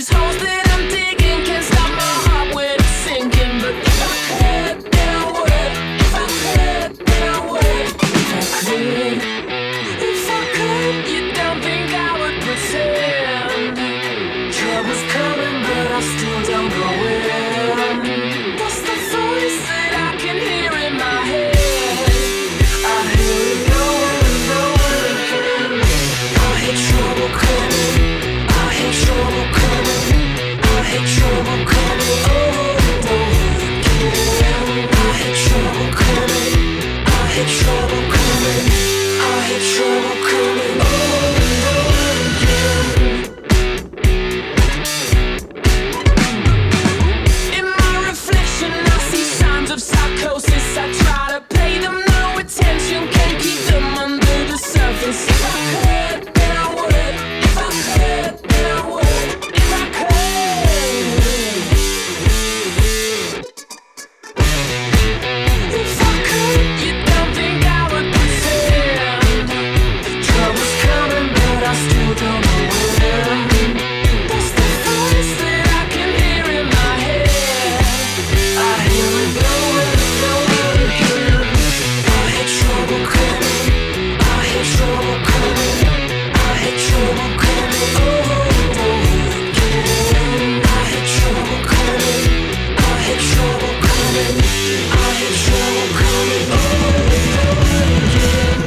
these holes that I'm digging can't stop my heart when it's sinking. But if I could, then I would. If I could, then I would. If I could, if I could, you don't think I would pretend trouble's coming, but I still don't go in. That's the voice that I can hear in my head. I hear it going and going again. I hear trouble coming. I hear trouble coming. I hear trouble coming over and over again. I hear trouble coming. I hear trouble coming. I hear trouble coming over and over again. In my reflection, I see signs of psychosis. I try to pay them no attention, can't keep them under the surface. If I could, then I would. If I could, then I would. If I could. If I could, you don't think I would pretend trouble's coming, but I still don't know when. That's the voice that I can hear in my head. I hear it going and going again. I hear trouble coming. I hear trouble coming. I hear trouble coming over and over again. I hear trouble coming. I hear trouble coming. I hear trouble coming over and over again.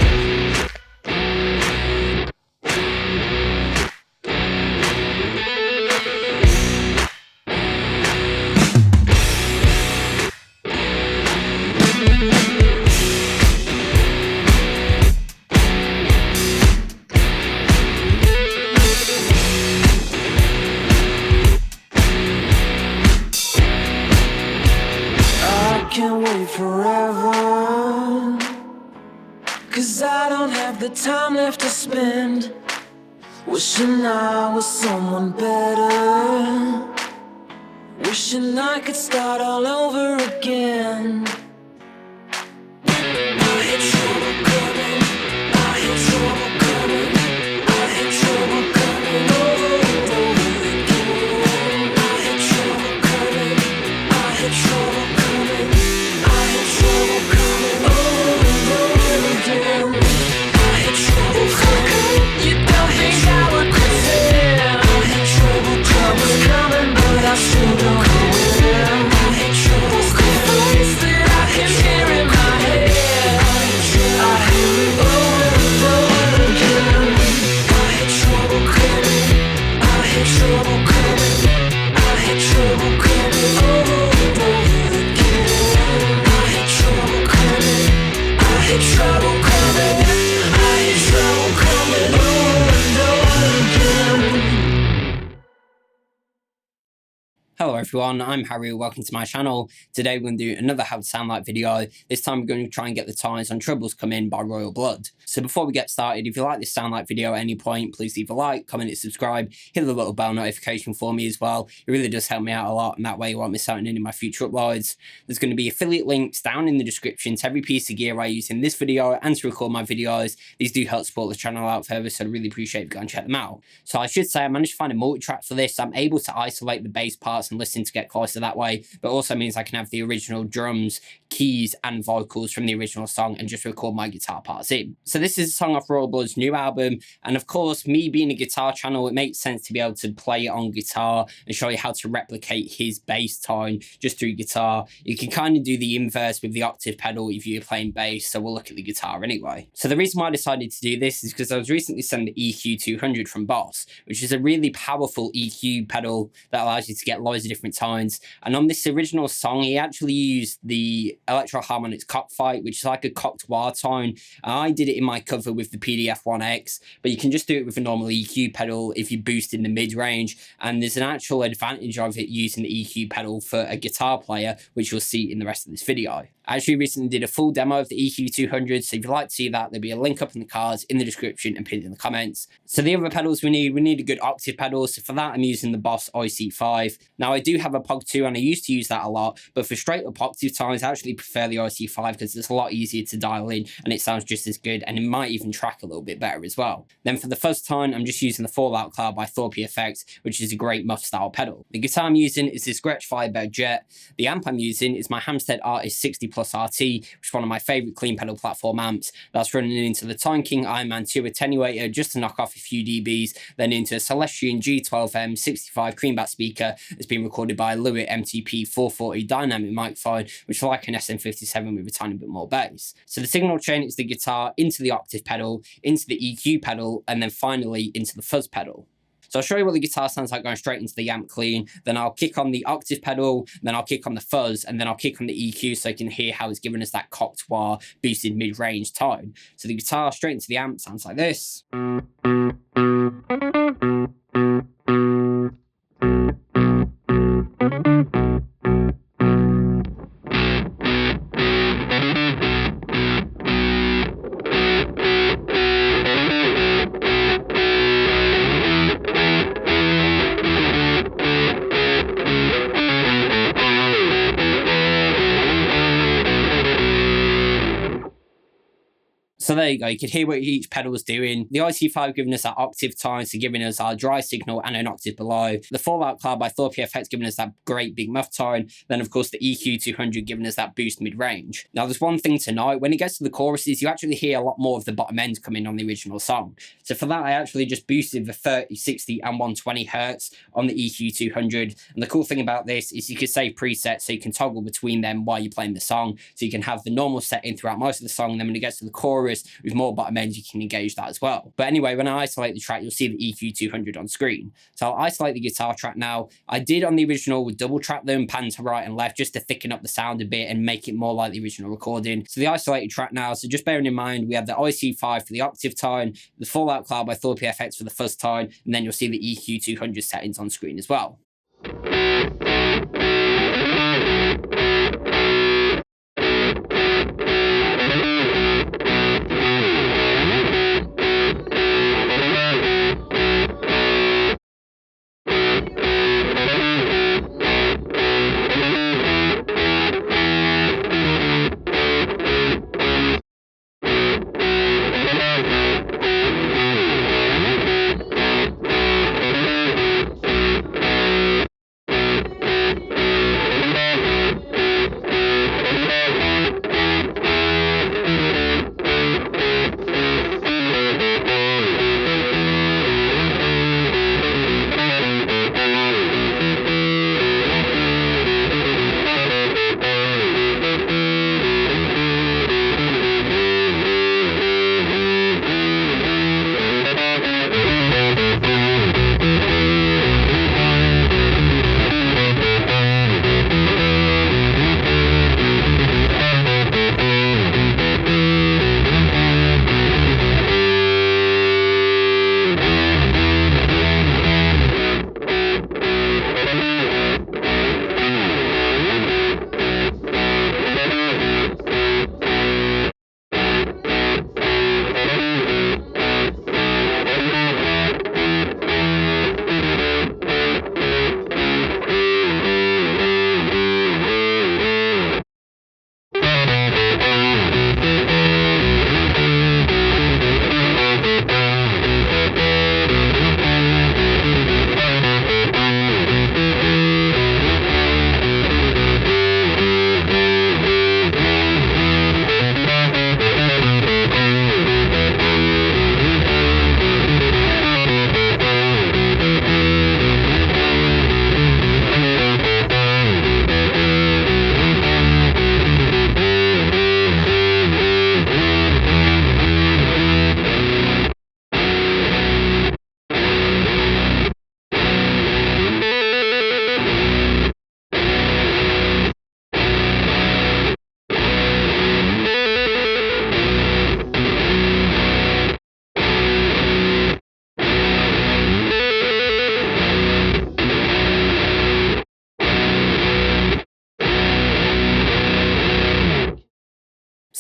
I can't wait forever, 'cause I don't have the time left to spend wishing I was someone better, wishing I could start all over again. I hear trouble coming. I hear trouble coming. I hear trouble coming over and over again. I hear trouble coming. I hear trouble coming. I hear trouble coming over and over again. I hear trouble coming. You don't think I would pretend? I hear trouble trouble's coming, but I still don't go in. I hear trouble coming. That I can hear in my head. I hear it over and over again. I hear trouble coming. I hear trouble coming. I hear trouble coming over and over again. I hear trouble coming. I hear trouble coming. I hear trouble coming over and over again. Hello everyone, I'm Harry, welcome to my channel. Today we're going to do another How to Sound Like video. This time we're going to try and get the ties on Troubles Come In by Royal Blood. So before we get started, if you like this Sound Like video at any point, please leave a like, comment and subscribe. Hit the little bell notification for me as well. It really does help me out a lot, and that way you won't miss out on any of my future uploads. There's going to be affiliate links down in the description to every piece of gear I use in this video and to record my videos. These do help support the channel out further, so I really appreciate if you go and check them out. So I should say I managed to find a multi-track for this. I'm able to isolate the bass parts and listen to get closer that way, but also means I can have the original drums, keys and vocals from the original song and just record my guitar parts in. So this is a song off Royal Blood's new album, and of course, me being a guitar channel, it makes sense to be able to play it on guitar and show you how to replicate his bass tone just through guitar. You can kind of do the inverse with the octave pedal if you're playing bass, so we'll look at the guitar anyway. So the reason why I decided to do this is because I was recently sent the EQ200 from Boss, which is a really powerful EQ pedal that allows you to get loads of different tones. And on this original song, he actually used the Electro Harmonics Cockfight, which is like a cocked wah tone. I did it in my cover with the PDF-1X, but you can just do it with a normal EQ pedal if you boost in the mid-range, and there's an actual advantage of it using the EQ pedal for a guitar player, which you'll see in the rest of this video. I actually recently did a full demo of the EQ200, so if you'd like to see that, there'll be a link up in the cards, in the description, and pinned in the comments. So the other pedals we need a good octave pedal, so for that I'm using the Boss OC5. Now I do have a POG 2 and I used to use that a lot, but for straight up octave tones I actually prefer the OC5 because it's a lot easier to dial in and it sounds just as good, and it might even track a little bit better as well. Then for the fuzz tone, I'm just using the Fallout Cloud by Thorpy Effects, which is a great muff style pedal. The guitar I'm using is this Gretsch Firebird Jet. The amp I'm using is my Hamstead Artist 60 Plus RT, which is one of my favourite clean pedal platform amps. That's running into the Time King Ironman 2 Attenuator just to knock off a few dBs, then into a Celestion G12M 65 creamback speaker that's been recorded by a Lewitt MTP440 dynamic microphone, which is like an SM57 with a tiny bit more bass. So the signal chain is the guitar into the octave pedal, into the EQ pedal, and then finally into the fuzz pedal. So I'll show you what the guitar sounds like going straight into the amp clean, then I'll kick on the octave pedal, then I'll kick on the fuzz, and then I'll kick on the EQ so you can hear how it's giving us that Octave boosted mid-range tone. So the guitar straight into the amp sounds like this. So there you go, you can hear what each pedal was doing. The IC5 giving us that octave tone, so giving us our dry signal and an octave below. The Fallout Cloud by Thorpy Effects giving us that great big muff tone. Then of course the EQ200 giving us that boost mid-range. Now there's one thing to note, when it gets to the choruses, you actually hear a lot more of the bottom end coming on the original song. So for that I actually just boosted the 30, 60 and 120 Hz on the EQ200. And the cool thing about this is you can save presets so you can toggle between them while you're playing the song. So you can have the normal setting throughout most of the song, and then when it gets to the chorus, with more bottom ends, you can engage that as well. But anyway, when I isolate the track, you'll see the EQ200 on screen. So I'll isolate the guitar track now. I did on the original double track them, pan to right and left, just to thicken up the sound a bit and make it more like the original recording. So the isolated track now, so just bearing in mind, we have the IC5 for the octave tone, the Fallout Cloud by Thorpy FX for the fuzz tone, and then you'll see the EQ200 settings on screen as well.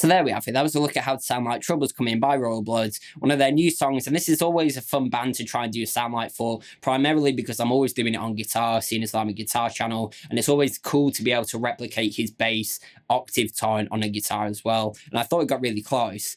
So there we have it. That was a look at how to sound like Troubles Come In by Royal Blood, one of their new songs. And this is always a fun band to try and do a sound like for, primarily because I'm always doing it on guitar, seeing as I'm a guitar channel. And it's always cool to be able to replicate his bass octave tone on a guitar as well. And I thought it got really close.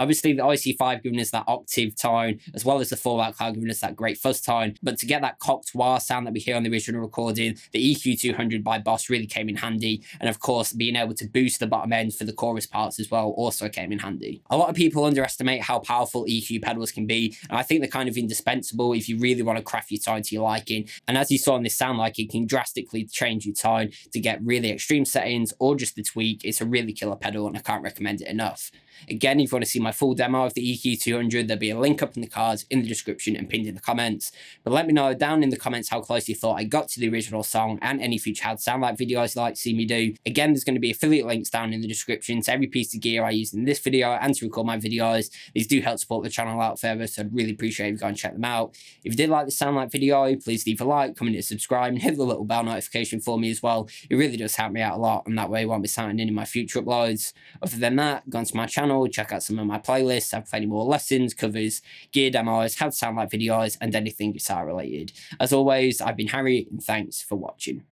Obviously, the IC5 giving us that octave tone, as well as the Fallout Cloud giving us that great fuzz tone. But to get that cocked wah sound that we hear on the original recording, the EQ200 by Boss really came in handy. And of course, being able to boost the bottom end for the chorus parts as well also came in handy. A lot of people underestimate how powerful EQ pedals can be, and I think they're kind of indispensable if you really want to craft your tone to your liking. And as you saw in this sound like, it can drastically change your tone to get really extreme settings or just the tweak. It's a really killer pedal, and I can't recommend it enough. Again, if you want to see my full demo of the EQ200, there'll be a link up in the cards, in the description, and pinned in the comments. But let me know down in the comments how close you thought I got to the original song, and any future how to sound like videos you'd like to see me do. Again, there's going to be affiliate links down in the description to every piece of gear I used in this video and to record my videos. These do help support the channel out further, so I'd really appreciate if you go and check them out. If you did like the sound like video, please leave a like, comment, and subscribe, and hit the little bell notification for me as well. It really does help me out a lot, and that way I won't be sounding in my future uploads. Other than that, go onto my channel, check out some of my playlists. I've plenty more lessons, covers, gear demos, how to sound like videos, and anything guitar related. As always, I've been Harry, and thanks for watching.